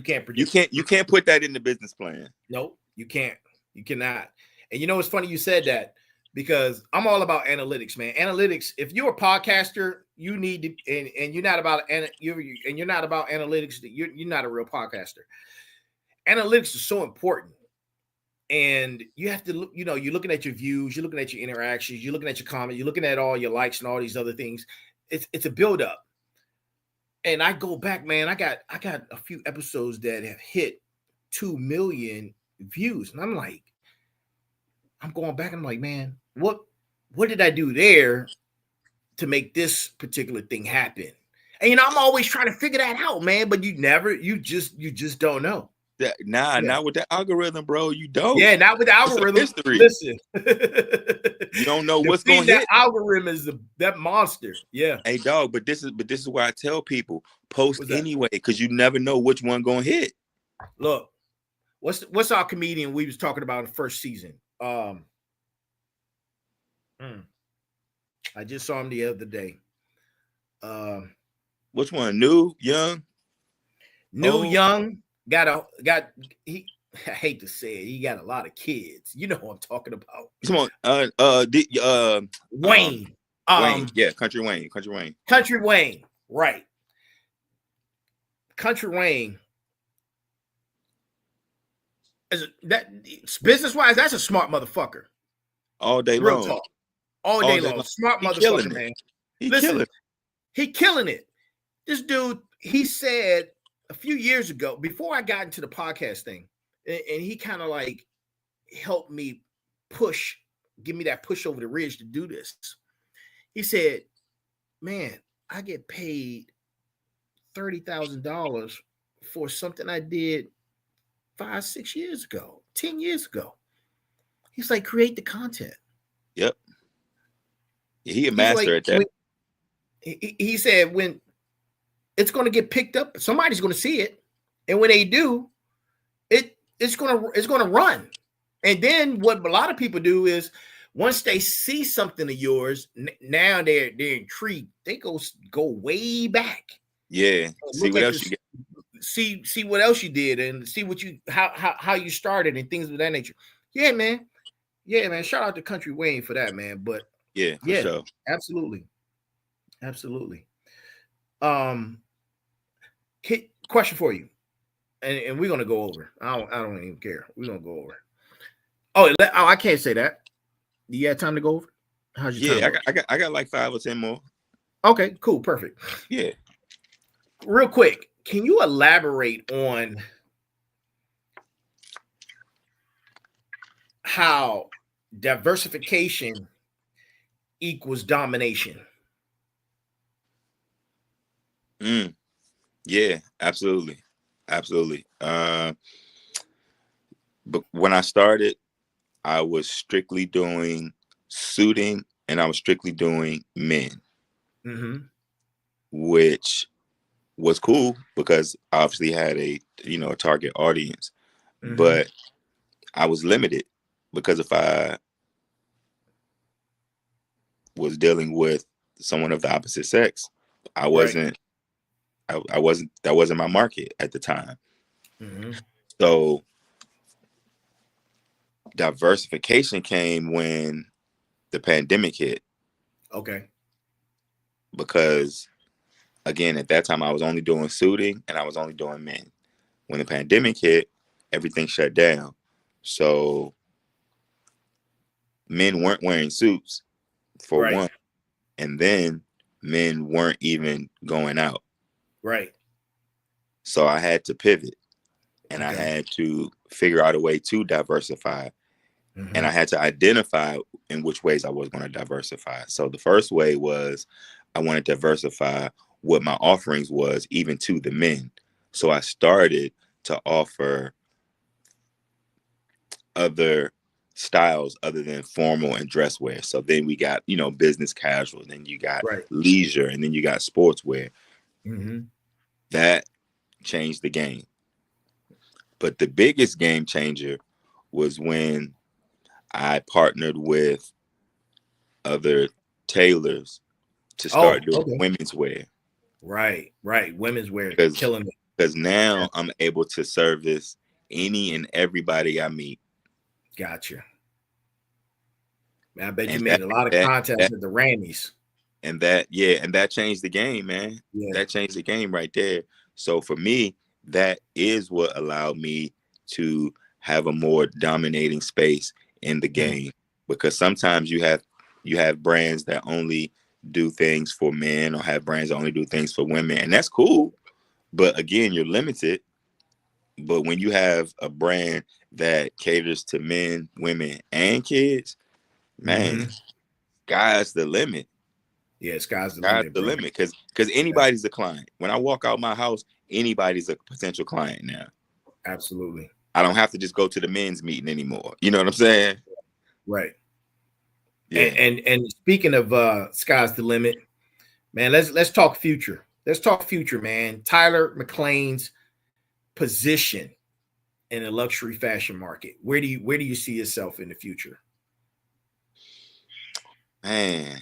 can't predict. You can't put that in the business plan. No, you can't. You cannot. And it's funny you said that because I'm all about analytics, man. Analytics. If you're a podcaster, you need to, and you're not about you're not about analytics. You're not a real podcaster. Analytics is so important, and you have to look. You're looking at your views, you're looking at your interactions, you're looking at your comments, you're looking at all your likes and all these other things. It's a buildup. And I go back, man. I got a few episodes that have hit 2 million views, and I'm going back. I'm like, man, what did I do there to make this particular thing happen? And I'm always trying to figure that out, man. But you just don't know. Not with the algorithm, bro. You don't. Yeah, not with the algorithm. History. Listen, you don't know what's going to hit. That algorithm is that monster. Yeah. Hey, dog. But this is why I tell people post anyway, because you never know which one going to hit. Look, what's our comedian we was talking about in the first season? I just saw him the other day. Which one? New, young, young. I hate to say it, he got a lot of kids. You know what I'm talking about. Come on, Wayne. Wayne, yeah, Country Wayne, right? Country Wayne. That business wise, that's a smart motherfucker. All day Real long. talk. all day long. Smart motherfucker, man. Listen, he killing it. This dude, he said a few years ago, before I got into the podcast thing, and he kind of like helped me give me that push over the ridge to do this. He said, man, I get paid $30,000 for something I did 5, 6 years ago, 10 years ago. He's like, create the content. Yep. He a master at that. He said, when it's going to get picked up, somebody's going to see it. And when they do, it's going to run. And then what a lot of people do is once they see something of yours, now they're intrigued. They go way back. Yeah. See what else you get. See what else you did and see what you how you started and things of that nature. Yeah, man. Yeah, man. Shout out to Country Wayne for that, man. But yeah, for sure. Absolutely. Question for you. And we're gonna go over. I don't even care. We're gonna go over. Oh, I can't say that. You have time to go over? How's your time? I got like 5 or 10 more. Okay, cool, perfect. Yeah. Real quick, can you elaborate on how diversification equals domination? Yeah, absolutely. But when I started, I was strictly doing suiting and I was strictly doing men, which was cool because I obviously had a target audience, but I was limited because if I was dealing with someone of the opposite sex, that wasn't my market at the time. So diversification came when the pandemic hit. Okay. Because again, at that time I was only doing suiting and I was only doing men. When the pandemic hit, everything shut down. So men weren't wearing suits for one. And then men weren't even going out. Right. So I had to pivot and I had to figure out a way to diversify. And I had to identify in which ways I was going to diversify. So the first way was I wanted to diversify what my offerings was even to the men. So I started to offer other styles other than formal and dress wear. So then we got, business casual, then you got leisure, and then you got sportswear. That changed the game. But the biggest game changer was when I partnered with other tailors to start doing women's wear. Right. Women's wear, killing it. Because now I'm able to service any and everybody I meet. Gotcha. Man, I bet you made a lot of contacts at the Rannies. And that changed the game, man. Yeah. That changed the game right there. So for me, that is what allowed me to have a more dominating space in the game, because sometimes you have brands that only do things for men or have brands that only do things for women, and that's cool, but again, you're limited. But when you have a brand that caters to men, women, and kids, man, sky's the limit. Yeah, sky's the limit, because anybody's a client. When I walk out my house, anybody's a potential client now. Absolutely. I don't have to just go to the men's meeting anymore. You know what I'm saying? Right. Yeah. And speaking of sky's the limit, man, let's talk future. Let's talk future, man. Tyler McLane's position in the luxury fashion market. Where do you see yourself in the future? Man.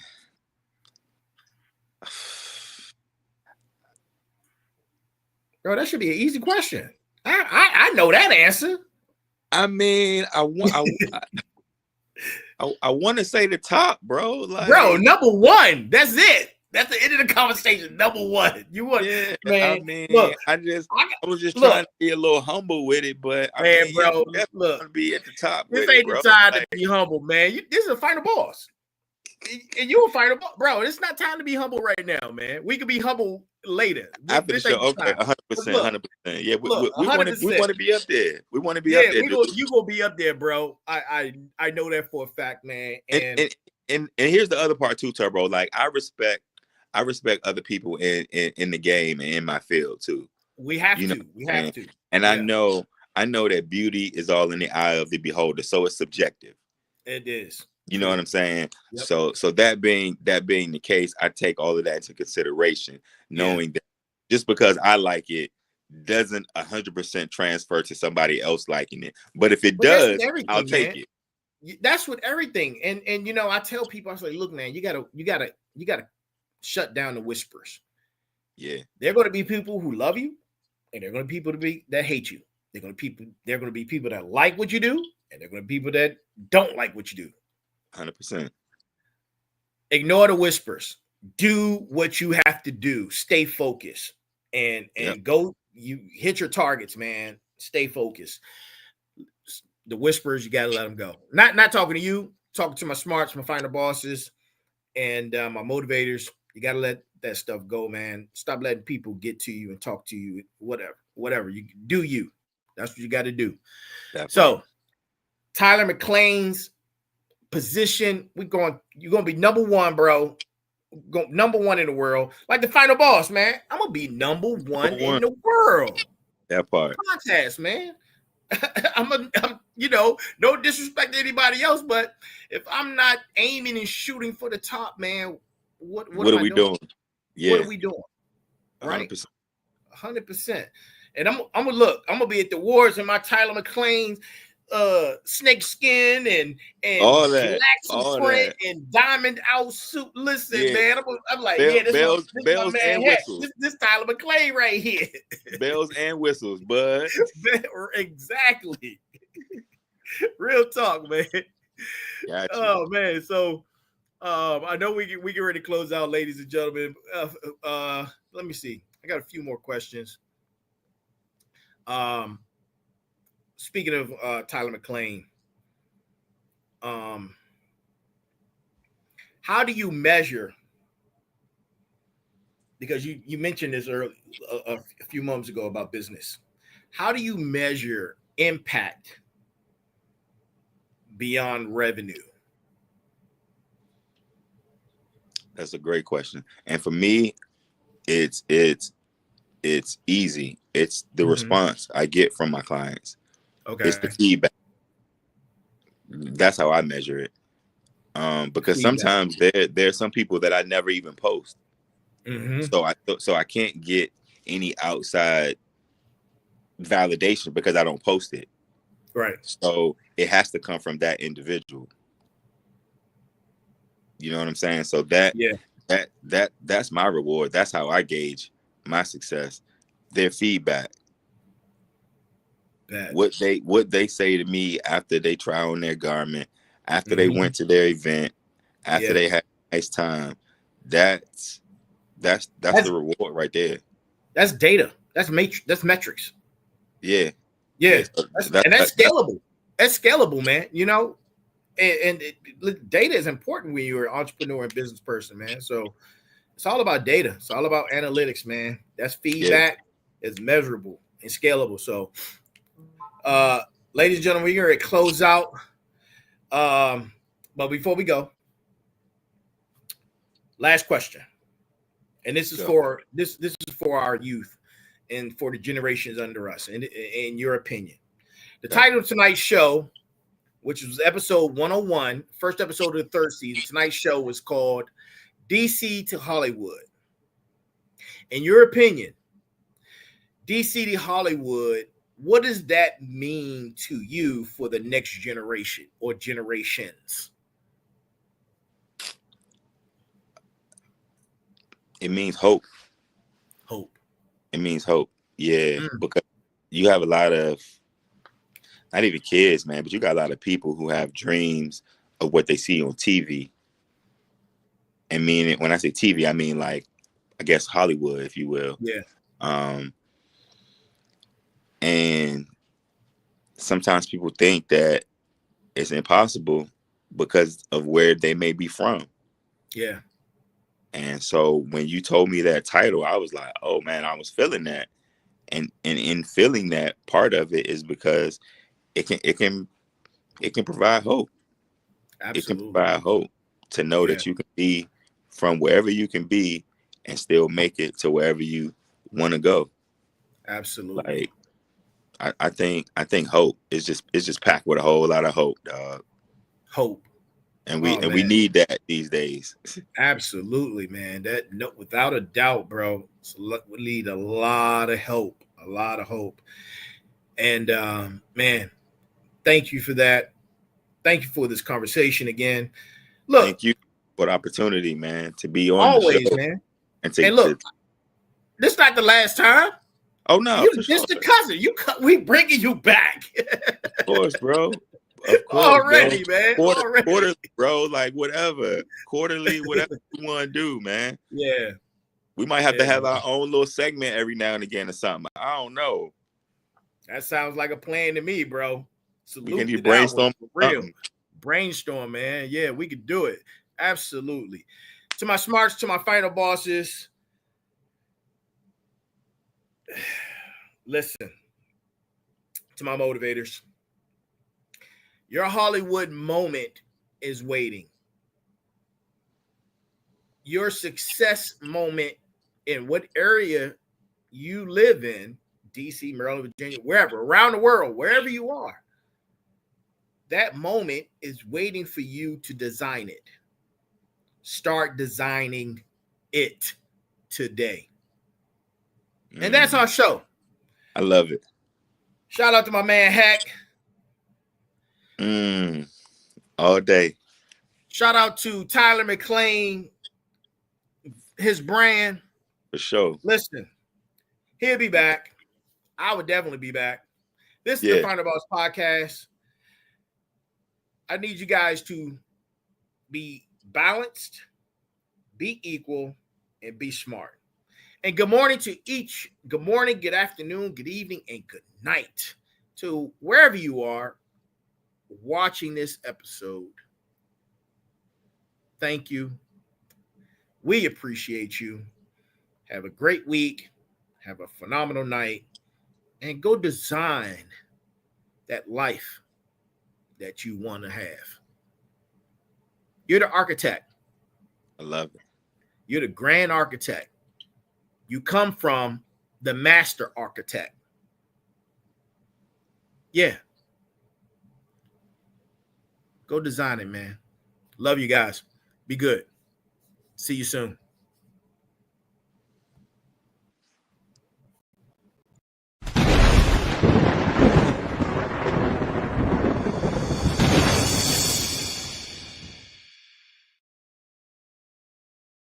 Bro, that should be an easy question. I know that answer. I mean, I want to say the top, bro. Like, bro, number one. That's it. That's the end of the conversation. Number one. You want, man? I mean, look, I was just trying to be a little humble with it, but man, bro, look, be at the top. This ain't the time to be humble, man. This is a final boss. And you will fight a bro. It's not time to be humble right now, man. We could be humble later after the show. Okay, 100%, 100%. Yeah, we want to be up there. We want to be up there. You gonna be up there, bro. I know that for a fact, man. And here's the other part too, Turbo. Like I respect other people in the game and in my field too. We have to. And I know that beauty is all in the eye of the beholder, so it's subjective. It is. You know what I'm saying? Yep. So that being the case, I take all of that into consideration, knowing that just because I like it doesn't 100% transfer to somebody else liking it. But if it does, I'll take it. That's with everything. And you know, I tell people, I say, look, man, you gotta shut down the whispers. Yeah. There are going to be people who love you, and there are going to be people that hate you. There are going to be people that like what you do, and there are going to be people that don't like what you do. 100%. Ignore the whispers. Do what you have to do. Stay focused, and go. You hit your targets, man. Stay focused. The whispers, you got to let them go. Not talking to you. Talking to my smarts, my final bosses, and my motivators. You got to let that stuff go, man. Stop letting people get to you and talk to you. Whatever. You do you. That's what you got to do. Definitely. So, Tyler McLane's position, you're going to be number one, bro. Number one in the world. Like the final boss, man. I'm going to be number one in the world. That part. Contest, man. I'm no disrespect to anybody else, but if I'm not aiming and shooting for the top, man, what are we doing? Yeah. What are we doing? Right? 100%. And I'm gonna be at the awards in my Tyler McLane's snake skin and all that, and diamond out suit. Listen, man, I'm like, bells and whistles. This Tyler McLane right here. Bells and whistles, bud. Exactly. Real talk, man. Gotcha. Oh man, so I know we get ready to close out, ladies and gentlemen. Let me see. I got a few more questions. Speaking of Tyler McLane, how do you measure? Because you mentioned this early a few moments ago about business. How do you measure impact beyond revenue? That's a great question. And for me, it's easy. It's the response I get from my clients. Okay. It's the feedback. That's how I measure it. Because sometimes there are some people that I never even post. So I can't get any outside validation because I don't post it. Right. So it has to come from that individual. You know what I'm saying? So that's my reward. That's how I gauge my success. Their feedback. What they say to me after they try on their garment, after they went to their event, after they had a nice time. That's the reward right there. That's data. That's metrics. Yeah. That's scalable. That's scalable, man. You know, and data is important when you're an entrepreneur and business person, man. So it's all about data. It's all about analytics, man. That's feedback. It's measurable and scalable. So, ladies and gentlemen, we're going to close out. But before we go, last question. And this is for our youth and for the generations under us, and in your opinion. The title of tonight's show, which was episode 101, first episode of the third season, tonight's show was called DC to Hollywood. In your opinion, DC to Hollywood, what does that mean to you for the next generation or generations? It means hope. Hope. It means hope. Yeah, because you have a lot of, not even kids, man, but you got a lot of people who have dreams of what they see on TV. And meaning, when I say TV, I mean like, I guess Hollywood, if you will. Yeah. And sometimes people think that it's impossible because of where they may be from. Yeah. And so when you told me that title, I was like, oh man, I was feeling that. And in feeling that, part of it is because it can provide hope. Absolutely. It can provide hope to know Yeah. that you can be from wherever you can be and still make it to wherever you want to go. Absolutely. Like I think hope is just packed with a whole lot of hope, dog. Hope. And we need that these days. Absolutely, man. That, no, without a doubt, bro. We need a lot of hope. A lot of hope. And man, thank you for that. Thank you for this conversation again. Look, thank you for the opportunity, man, to be on always, the show. Man. And look, this is not the last time. Oh no, You just the cousin. We bringing you back. Of course, bro. Of course, already, bro. Man. Quarterly, bro. Like whatever. Quarterly, whatever you want to do, man. Yeah. We might have to have our own little segment every now and again or something. I don't know. That sounds like a plan to me, bro. Salute we can to brainstorm for real. Brainstorm, man. Yeah, we could do it. Absolutely. To my smarts, to my final bosses. Listen, to my motivators. Your Hollywood moment is waiting. Your success moment in what area you live in, DC, Maryland, Virginia, wherever, around the world, wherever you are, that moment is waiting for you to design it. Start designing it today. And that's our show. I love it. Shout out to my man, Hack. All day. Shout out to Tyler McLane, his brand. For sure. Listen, he'll be back. I would definitely be back. This is the TheFinalBoss podcast. I need you guys to be balanced, be equal, and be smart. And good morning to each. Good morning, good afternoon, good evening, and good night to wherever you are watching this episode. Thank you. We appreciate you. Have a great week. Have a phenomenal night. And go design that life that you want to have. You're the architect. I love it. You're the grand architect. You come from the master architect. Yeah. Go design it, man. Love you guys. Be good. See you soon.